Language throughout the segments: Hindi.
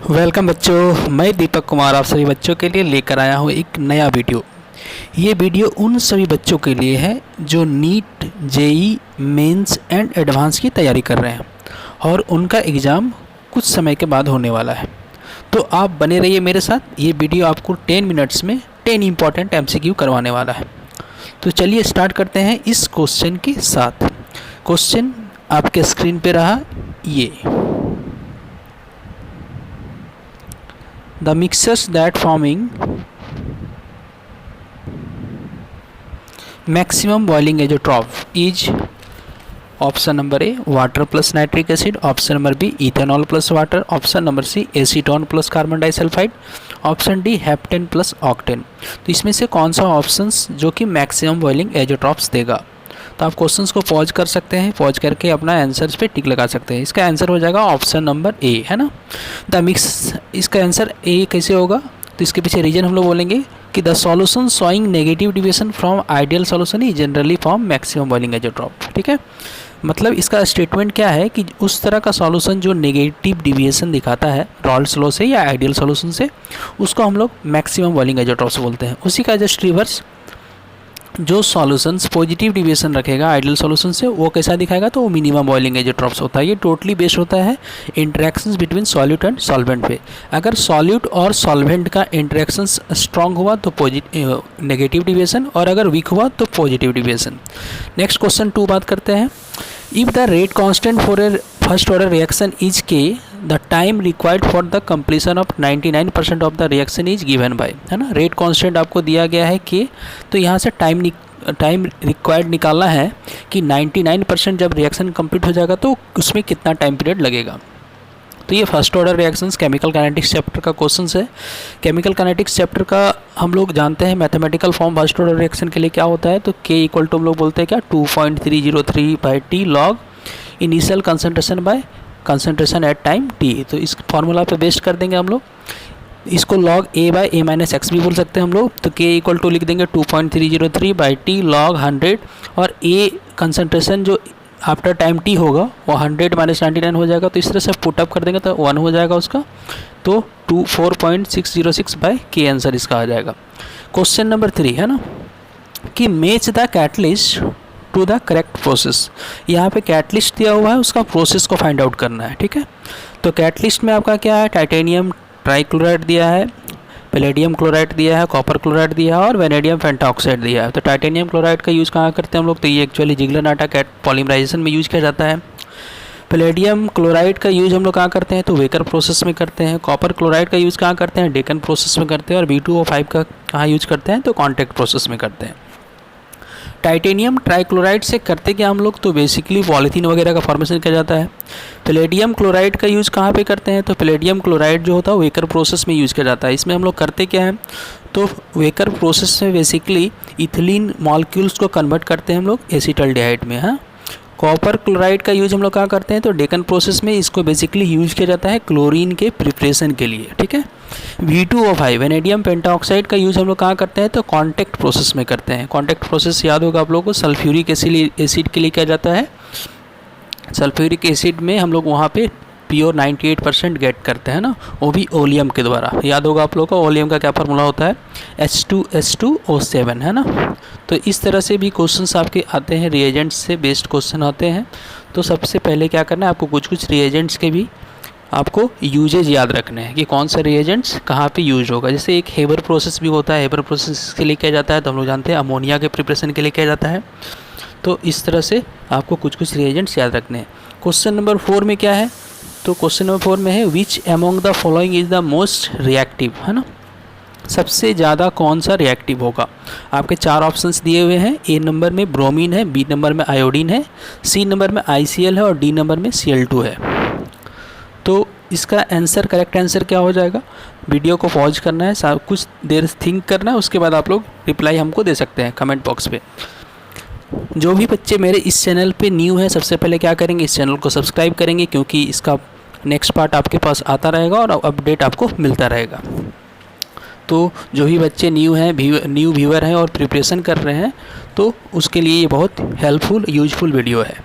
वेलकम बच्चों, मैं दीपक कुमार आप सभी बच्चों के लिए लेकर आया हूँ एक नया वीडियो। ये वीडियो उन सभी बच्चों के लिए है जो NEET, JEE, mains and advance की तैयारी कर रहे हैं और उनका एग्ज़ाम कुछ समय के बाद होने वाला है। तो आप बने रहिए मेरे साथ। ये वीडियो आपको 10 मिनट्स में 10 इम्पॉर्टेंट MCQ करवाने वाला है। तो चलिए स्टार्ट करते हैं इस क्वेश्चन के साथ। क्वेश्चन आपके स्क्रीन पे रहा ये। The mixtures that forming maximum boiling azeotrope is option number A water plus nitric acid, option number B ethanol plus water, option number C acetone plus carbon disulfide, option D heptane plus octane. तो इसमें से कौन सा ऑप्शंस जो कि मैक्सिमम बॉइलिंग एजोट्रॉप्स देगा? तो आप क्वेश्चंस को पॉज कर सकते हैं, पॉज करके अपना आंसर्स पे टिक लगा सकते हैं। इसका आंसर हो जाएगा ऑप्शन नंबर ए, है ना। द मिक्स, इसका आंसर ए कैसे होगा? तो इसके पीछे रीजन हम लोग बोलेंगे कि the solution showing negative deviation from ideal solution is generally form maximum boiling azeotrope. ठीक है, मतलब इसका स्टेटमेंट क्या है कि उस तरह का सॉल्यूशन जो नेगेटिव डिविएशन दिखाता है रॉल्स लॉ से या आइडियल सॉल्यूशन से, उसको हम लोग मैक्सिमम बॉइलिंग एजोट्रॉप्स बोलते हैं। उसी का जस्ट रिवर्स, जो सॉल्यूशंस पॉजिटिव डिविएशन रखेगा आइडियल सॉल्यूशन से, वो कैसा दिखाएगा? तो वो मिनिमम बॉइलिंग एजोट्रॉप्स होता है। ये टोटली बेस्ड होता है interactions between solute and solvent पे। अगर सॉल्यूट और सॉल्वेंट का इंटरेक्शंस स्ट्रांग हुआ तो नेगेटिव डिविएशन, और अगर वीक हुआ तो पॉजिटिव डिविएशन। नेक्स्ट क्वेश्चन 2 बात करते हैं। If the rate constant for a first order reaction is k, the time required for the completion of 99% of the reaction is given by, है ना। रेट कांस्टेंट आपको दिया गया है के, तो यहाँ से टाइम रिक्वायर्ड निकालना है कि 99% जब रिएक्शन कंप्लीट हो जाएगा तो उसमें कितना टाइम पीरियड लगेगा। तो ये first order reactions chemical kinetics chapter का क्वेश्चन है। केमिकल काइनेटिक्स चैप्टर का हम लोग जानते हैं mathematical form first order reaction के लिए क्या होता है। तो के इक्वल टू हम लोग बोलते हैं क्या, 2.303/T log initial concentration by concentration at time T। तो इस फॉर्मूला पे बेस्ड कर देंगे हम लोग। इसको log A by A minus X भी बोल सकते हैं हम लोग। तो के इक्वल टू लिख देंगे 2.303/T लॉग 100, और A कंसंट्रेशन जो आफ्टर टाइम T होगा वो 100 माइनस 99 हो जाएगा। तो इस तरह से पुटअप कर देंगे तो 1 हो जाएगा उसका। तो 4.606/K आंसर इसका आ जाएगा। क्वेश्चन नंबर 3 है ना, कि match the catalyst to the correct process. यहाँ पे कैटलिस्ट दिया हुआ है, उसका प्रोसेस को फाइंड आउट करना है। ठीक है, तो कैटलिस्ट में आपका क्या है, टाइटेनियम ट्राइक्लोराइड दिया है, पैलेडियम क्लोराइड दिया है, कॉपर क्लोराइड दिया है और वेनेडियम पेंटाऑक्साइड दिया है। तो टाइटेनियम क्लोराइड का यूज़ कहाँ करते हैं हम लोग? तो ये एक्चुअली जिगलर-नाटा पॉलीमराइजेशन में यूज़ किया जाता है। पैलेडियम क्लोराइड का यूज़ हम लोग कहाँ करते हैं? तो वेकर प्रोसेस में करते हैं। कॉपर क्लोराइड का यूज़ कहाँ करते हैं? डेकन प्रोसेस में करते हैं। और B2O5 का कहाँ यूज़ करते हैं? तो कॉन्टैक्ट प्रोसेस में करते हैं। टाइटेनियम ट्राइक्लोराइड से करते क्या हम लोग? तो बेसिकली पॉलीथीन वगैरह का फॉर्मेशन किया जाता है। पैलेडियम क्लोराइड का यूज़ कहाँ पे करते हैं? तो पैलेडियम क्लोराइड जो होता है वेकर प्रोसेस में यूज़ किया जाता है। इसमें हम लोग करते क्या है? तो वेकर प्रोसेस में बेसिकली इथिलीन मॉलिक्यूल्स को कन्वर्ट करते हैं हम लोग एसिटल्डिहाइड में। हाँ, कॉपर क्लोराइड का यूज़ हम लोग कहाँ करते हैं? तो डेकन प्रोसेस में इसको बेसिकली यूज़ किया जाता है क्लोरीन के प्रिपरेशन के लिए। ठीक है, B2O5 वेनेडियम पेंटाऑक्साइड का यूज़ हम लोग कहाँ करते हैं? तो कॉन्टैक्ट प्रोसेस में करते हैं। कॉन्टैक्ट प्रोसेस याद होगा आप लोगों को, सल्फ्यूरिक एसिड के लिए किया जाता है। सल्फ्यूरिक एसिड में हम लोग वहाँ पे प्योर 98% गेट करते हैं ना, वो भी ओलियम के द्वारा। याद होगा आप लोगों को ओलियम का क्या फार्मूला होता है? H2SO7, है ना। तो इस तरह से भी क्वेश्चंस आपके आते हैं, रिएजेंट्स से बेस्ड क्वेश्चन आते हैं। तो सबसे पहले क्या करना है आपको, कुछ रिएजेंट्स के भी आपको यूजेज याद रखने हैं कि कौन सा रिएजेंट्स कहाँ पे यूज होगा। जैसे एक हेबर प्रोसेस भी होता है, हेबर प्रोसेस के लिए किया जाता है, तो हम लोग जानते हैं अमोनिया के प्रिपरेशन के लिए किया जाता है। तो इस तरह से आपको कुछ रिएजेंट्स याद रखने हैं। क्वेश्चन नंबर 4 में क्या है? तो क्वेश्चन नंबर 4 में है which among the following is the most reactive, है ना। सबसे ज़्यादा कौन सा रिएक्टिव होगा? आपके 4 ऑप्शंस दिए हुए हैं। ए नंबर में ब्रोमीन है, बी नंबर में आयोडीन है, सी नंबर में ICl है और डी नंबर में Cl2 है। तो इसका आंसर, करेक्ट आंसर क्या हो जाएगा? वीडियो को पॉज करना है, कुछ देर थिंक करना है, उसके बाद आप लोग रिप्लाई हमको दे सकते हैं कमेंट बॉक्स पे। जो भी बच्चे मेरे इस चैनल पे न्यू हैं, सबसे पहले क्या करेंगे, इस चैनल को सब्सक्राइब करेंगे, क्योंकि इसका नेक्स्ट पार्ट आपके पास आता रहेगा और अपडेट आपको मिलता रहेगा। तो जो भी बच्चे न्यू व्यूअर हैं और प्रिपरेशन कर रहे हैं, तो उसके लिए ये बहुत हेल्पफुल यूजफुल वीडियो है।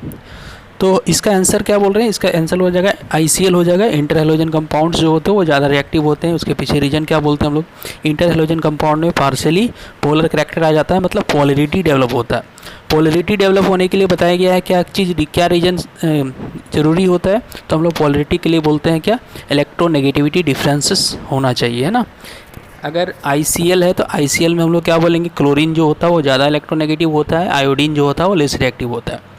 तो इसका आंसर क्या बोल रहे हैं, इसका आंसर हो जाएगा ICl हो जाएगा। इंटर हेलोजन कंपाउंड्स जो होते हैं वो ज़्यादा रिएक्टिव होते हैं। उसके पीछे रीजन क्या बोलते हैं हम लोग, इंटर हेलोजन कंपाउंड में पार्शियली पोलर करैक्टर आ जाता है, मतलब पोलरिटी डेवलप होता है। पोलरिटी डेवलप होने के लिए बताया गया है क्या चीज़, क्या रीजन ज़रूरी होता है, तो हम लोग पोलरिटी के लिए बोलते हैं क्या, इलेक्ट्रोनेगेटिविटी डिफरेंसेस होना चाहिए, है ना। अगर ICl है तो ICl में हम लोग क्या बोलेंगे, क्लोरीन जो होता है वो ज़्यादा इलेक्ट्रोनेगेटिव होता है, आयोडीन जो होता है वो लेस रिएक्टिव होता है।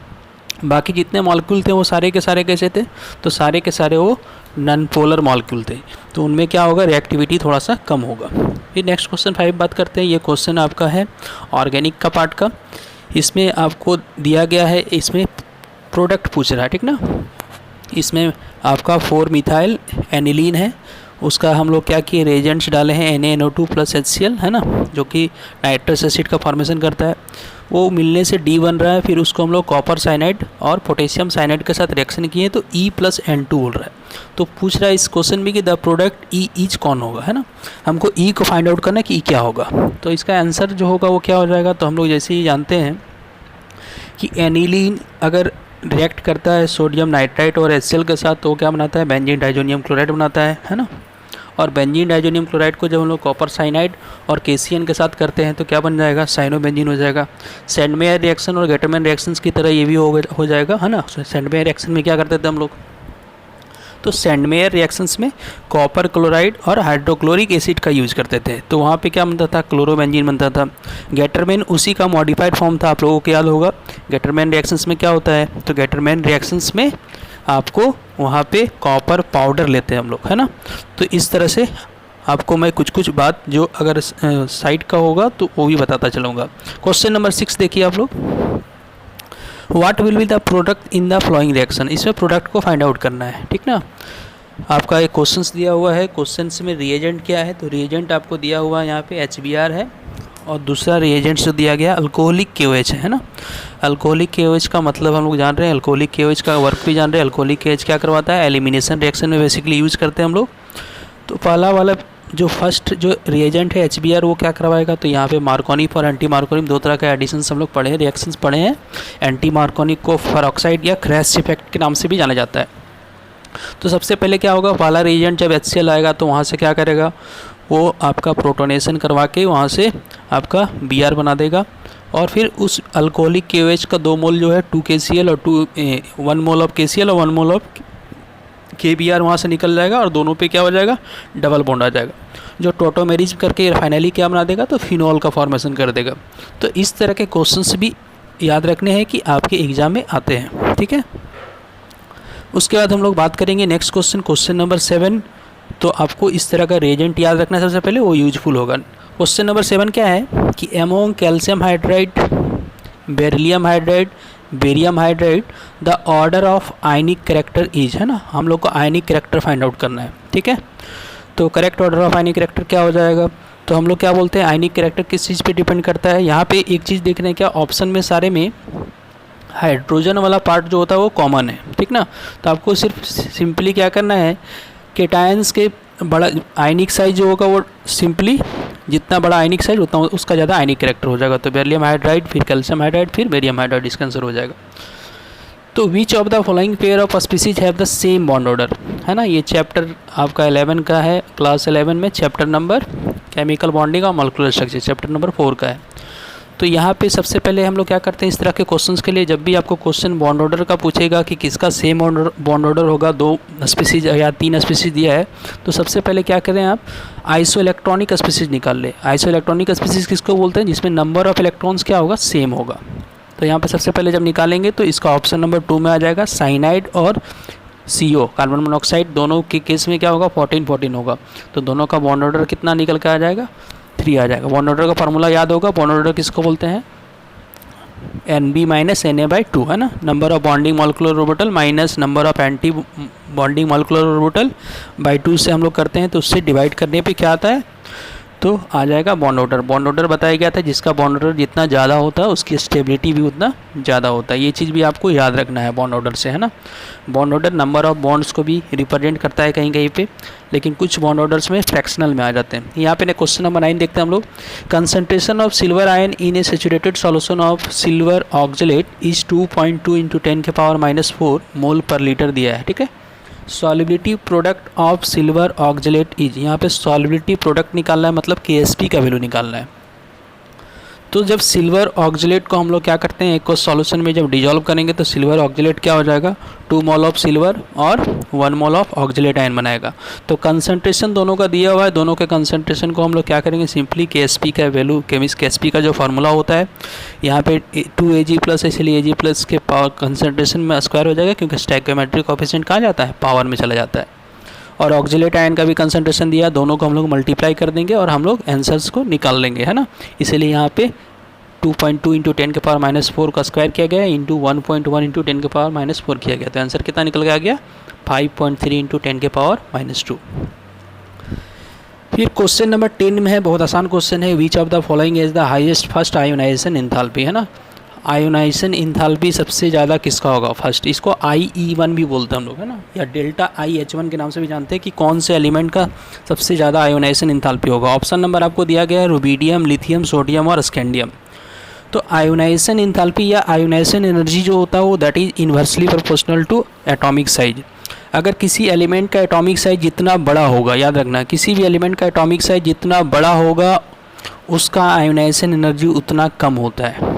बाकी जितने मॉलिक्यूल थे वो सारे के सारे कैसे थे, तो सारे के सारे वो नॉन पोलर मॉलिक्यूल थे, तो उनमें क्या होगा, रिएक्टिविटी थोड़ा सा कम होगा। फिर नेक्स्ट क्वेश्चन 5 बात करते हैं। ये क्वेश्चन आपका है ऑर्गेनिक का पार्ट का। इसमें आपको दिया गया है, इसमें प्रोडक्ट पूछ रहा है, ठीक ना। इसमें आपका 4 मिथाइल एनिलीन है, उसका हम लोग क्या किए, रिएजेंट्स डाले हैं NaNO2 + HCl, है ना, जो कि नाइट्रस एसिड का फॉर्मेशन करता है। वो मिलने से D बन रहा है, फिर उसको हम लोग कॉपर साइनाइड और पोटेशियम साइनाइड के साथ रिएक्शन किए तो E + N2 बोल रहा है। तो पूछ रहा है इस क्वेश्चन में कि द प्रोडक्ट E ईच कौन होगा, है ना। हमको E को फाइंड आउट करना है कि E क्या होगा। तो इसका आंसर जो होगा वो क्या हो जाएगा, तो हम लोग जैसे ही जानते हैं कि एनिलीन अगर रिएक्ट करता है सोडियम नाइट्राइट और HCl के साथ, तो क्या बनाता है, बेंजीन डाइजोनियम क्लोराइड बनाता है ना। और बेंजीन डाइजोनियम क्लोराइड को जब हम लोग कॉपर साइनाइड और KCN के साथ करते हैं तो क्या बन जाएगा, साइनोबेंजीन हो जाएगा। सेंडमेयर रिएक्शन और गेटरमैन रिएक्शंस की तरह ये भी हो जाएगा, है ना। सेंडमेयर रिएक्शन में क्या करते थे हम लोग, तो सेंडमेयर रिएक्शंस में कॉपर क्लोराइड और हाइड्रोक्लोरिक एसिड का यूज़ करते थे, तो वहाँ पे क्या बनता था, क्लोरोबेंजीन बनता था। गेटरमैन उसी का मॉडिफाइड फॉर्म था, आप लोगों को याद होगा। गेटरमैन रिएक्शंस में क्या होता है, तो गेटरमैन रिएक्शंस में आपको वहाँ पे कॉपर पाउडर लेते हैं हम लोग, है ना। तो इस तरह से आपको मैं कुछ बात जो अगर साइड का होगा तो वो भी बताता चलूँगा। क्वेश्चन नंबर 6 देखिए आप लोग, what will be the product in the flowing reaction. इसमें प्रोडक्ट को फाइंड आउट करना है, ठीक ना। आपका एक क्वेश्चंस दिया हुआ है, क्वेश्चंस में रिएजेंट क्या है, तो रिएजेंट आपको दिया हुआ है यहाँ पे HBr है, और दूसरा रिएजेंट जो दिया गया अल्कोहलिक KOH है ना। अल्कोहलिक KOH का मतलब हम लोग जान रहे हैं, अल्कोहलिक KOH का वर्क भी जान रहे हैं। अल्कोहलिक KOH क्या करवाता है, एलिमिनेशन रिएक्शन में बेसिकली यूज़ करते हैं हम लोग। तो पहला वाला जो फर्स्ट जो रिएजेंट है HBr वो क्या करवाएगा, तो यहाँ पे मार्कोनिक और एंटी मार्कोनिक दो तरह का एडिशंस हम लोग पढ़े हैं, रिएक्शंस पढ़े हैं। एंटी मार्कोनिक को फेरोक्साइड या क्रेस्ट इफेक्ट के नाम से भी जाना जाता है। तो सबसे पहले क्या होगा, पहला रिएजेंट जब HCl आएगा तो वहाँ से क्या करेगा, वो आपका प्रोटोनेशन करवा के वहाँ से आपका Br बना देगा, और फिर उस अल्कोहलिक KOH का 2 मोल जो है 2 KCl और 1 मोल ऑफ KCl और 1 मोल ऑफ KBr वहाँ से निकल जाएगा, और दोनों पे क्या हो जाएगा, डबल बॉन्ड आ जाएगा, जो टोटोमेरिज करके फाइनली क्या बना देगा, तो फिनॉल का फॉर्मेशन कर देगा। तो इस तरह के क्वेश्चंस भी याद रखने हैं कि आपके एग्ज़ाम में आते हैं, ठीक है। उसके बाद हम लोग बात करेंगे नेक्स्ट क्वेश्चन, क्वेश्चन नंबर 7। तो आपको इस तरह का रिएजेंट याद रखना सबसे पहले, वो यूजफुल होगा। क्वेश्चन नंबर 7 क्या है कि among calcium hydride, beryllium hydride, barium hydride the order of ionic character is, है ना। हम लोग को आयनिक कैरेक्टर फाइंड आउट करना है, ठीक है। तो correct order of ionic character क्या हो जाएगा, तो हम लोग क्या बोलते हैं, आयनिक कैरेक्टर किस चीज़ पे डिपेंड करता है। यहाँ पे एक चीज़ देखने क्या, ऑप्शन में सारे में हाइड्रोजन वाला पार्ट जो होता है वो कॉमन है, ठीक ना। तो आपको सिर्फ सिंपली क्या करना है, केटायंस के बड़ा आयनिक साइज जो होगा वो सिंपली जितना बड़ा आयनिक साइज उतना उसका ज़्यादा आयनिक कैरेक्टर हो जाएगा। तो बेरिलियम हाइड्राइड, फिर कैल्शियम हाइड्राइड, फिर बेरियम हाइड्राइड, इसका आंसर हो जाएगा। तो which of the following pair of species have the same bond order, है ना। ये चैप्टर आपका 11 का है, क्लास 11 में चैप्टर नंबर केमिकल बॉन्डिंग और मॉलिक्यूलर स्ट्रक्चर चैप्टर नंबर 4 का है। तो यहाँ पे सबसे पहले हम लोग क्या करते हैं, इस तरह के क्वेश्चंस के लिए जब भी आपको क्वेश्चन बॉन्ड ऑर्डर का पूछेगा कि किसका सेम बॉन्ड ऑर्डर होगा, 2 स्पीसीज या 3 स्पीसीज दिया है, तो सबसे पहले क्या करें आप, आइसो इलेक्ट्रॉनिक स्पीसीज निकाल ले। आइसो इलेक्ट्रॉनिक स्पीसीज किसको बोलते हैं, जिसमें नंबर ऑफ इलेक्ट्रॉन्स क्या होगा, सेम होगा। तो यहाँ पे सबसे पहले जब निकालेंगे तो इसका ऑप्शन नंबर 2 में आ जाएगा, साइनाइड और CO कार्बन मोनोऑक्साइड, दोनों के केस में क्या होगा, 14-14 होगा। तो दोनों का बॉन्ड ऑर्डर कितना निकल के आ जाएगा, 3 आ जाएगा। बॉन्ड ऑर्डर का फार्मूला याद होगा, बॉन्ड ऑर्डर किसको बोलते हैं, NB - Na/2, है ना। Number of bonding molecular orbital minus number of anti bonding molecular orbital by 2 से हम लोग करते हैं, तो उससे डिवाइड करने पे क्या आता है, तो आ जाएगा बॉन्ड ऑर्डर। बॉन्ड ऑर्डर बताया गया था जिसका बॉन्ड ऑर्डर जितना ज़्यादा होता है उसकी स्टेबिलिटी भी उतना ज़्यादा होता है। ये चीज़ भी आपको याद रखना है बॉन्ड ऑर्डर से, है ना। Bond order number of bonds को भी रिप्रेजेंट करता है कहीं कहीं पे, लेकिन कुछ बॉन्ड ऑर्डर्स में फ्रैक्शनल में आ जाते हैं। यहाँ पे क्वेश्चन नंबर 9 देखते हैं हम लोग। Concentration of silver ion in A saturated solution of silver oxalate is 2.2 × 10⁻⁻4 मोल पर लीटर दिया है, ठीक है। Solubility product of silver oxalate is, यहाँ पे सॉल्युबिलिटी प्रोडक्ट निकालना है, मतलब KSP का वैल्यू निकालना है। तो जब सिल्वर ऑक्जेलेट को हम लोग क्या करते हैं, एक को सॉल्यूशन में जब डिजॉल्व करेंगे तो सिल्वर ऑक्जेलेट क्या हो जाएगा, 2 मोल ऑफ सिल्वर और 1 मोल ऑफ ऑक्जेलेट आयन बनाएगा। तो कंसंट्रेशन दोनों का दिया हुआ है, दोनों के कंसंट्रेशन को हम लोग क्या करेंगे, सिंपली KSP का वैल्यू, KSP का जो फार्मूला होता है यहाँ पे 2Ag+, इसलिए Ag+ के पावर कंसंट्रेशन में स्क्वायर हो जाएगा, क्योंकि स्टोइकोमेट्रिक कोएफिशिएंट कहाँ जाता है, पावर में चला जाता है। और ऑक्जेलेट आयन का भी कंसंट्रेशन दिया, दोनों को हम लोग मल्टीप्लाई कर देंगे और हम लोग आंसर्स को निकाल लेंगे, है ना। इसीलिए यहाँ पे 2.2 × 10⁻⁻4 का स्क्वायर किया गया इंटू 1.1 × 10⁻⁻4 किया गया, तो आंसर कितना निकल के आ गया, 5.3 × 10⁻²। फिर क्वेश्चन नंबर 10 में है, बहुत आसान क्वेश्चन है। Which of the following is the highest first ionization enthalpy, है ना। आयोनाइजेशन एंथैल्पी सबसे ज़्यादा किसका होगा फर्स्ट, इसको IE1 भी बोलते हैं हम लोग, है ना, या डेल्टा IH1 के नाम से भी जानते हैं कि कौन से एलिमेंट का सबसे ज़्यादा आयोनाइजेशन एंथैल्पी होगा। ऑप्शन नंबर आपको दिया गया है रुबिडियम, लिथियम, सोडियम और स्कैंडियम। तो आयोनाइजेशन एंथैल्पी या आयोनाइजेशन एनर्जी जो होता है वो that is inversely proportional to atomic size. अगर किसी एलिमेंट का एटॉमिक साइज जितना बड़ा होगा, याद रखना, किसी भी एलिमेंट का एटॉमिक साइज जितना बड़ा होगा उसका आयोनाइजेशन एनर्जी उतना कम होता है।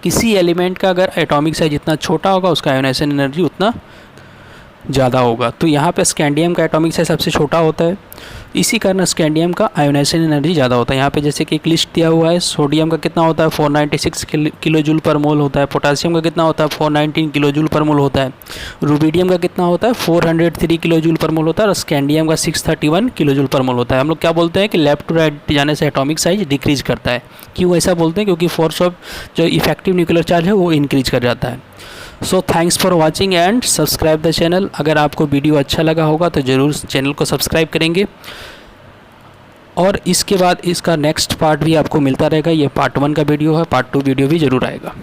किसी एलिमेंट का अगर एटॉमिक साइज जितना छोटा होगा उसका आयोनाइजेशन एनर्जी उतना ज़्यादा होगा। तो यहाँ पे स्कैंडियम का एटॉमिक साइज सबसे छोटा होता है, इसी कारण स्कैंडियम का आयोनाइजेशन एनर्जी ज़्यादा होता है। यहाँ पे जैसे कि एक लिस्ट दिया हुआ है, सोडियम का कितना होता है 496 किलो जूल पर मोल होता है, पोटासियम का कितना होता है 419 किलो जूल पर मोल होता है, रुबिडियम का कितना होता है 403 किलो जूल पर मोल होता है और स्कैंडियम का 631 किलो जूल पर मोल होता है। हम लोग क्या बोलते हैं कि लेफ्ट टू राइट जाने से एटॉमिक साइज डिक्रीज करता है। क्यों ऐसा बोलते हैं, क्योंकि फोर्स ऑफ जो इफेक्टिव न्यूक्लियर चार्ज है वो इंक्रीज कर जाता है। So thanks for watching and subscribe the channel. अगर आपको वीडियो अच्छा लगा होगा तो ज़रूर चैनल को सब्सक्राइब करेंगे, और इसके बाद इसका नेक्स्ट पार्ट भी आपको मिलता रहेगा। ये पार्ट 1 का वीडियो है, पार्ट 2 वीडियो भी ज़रूर आएगा।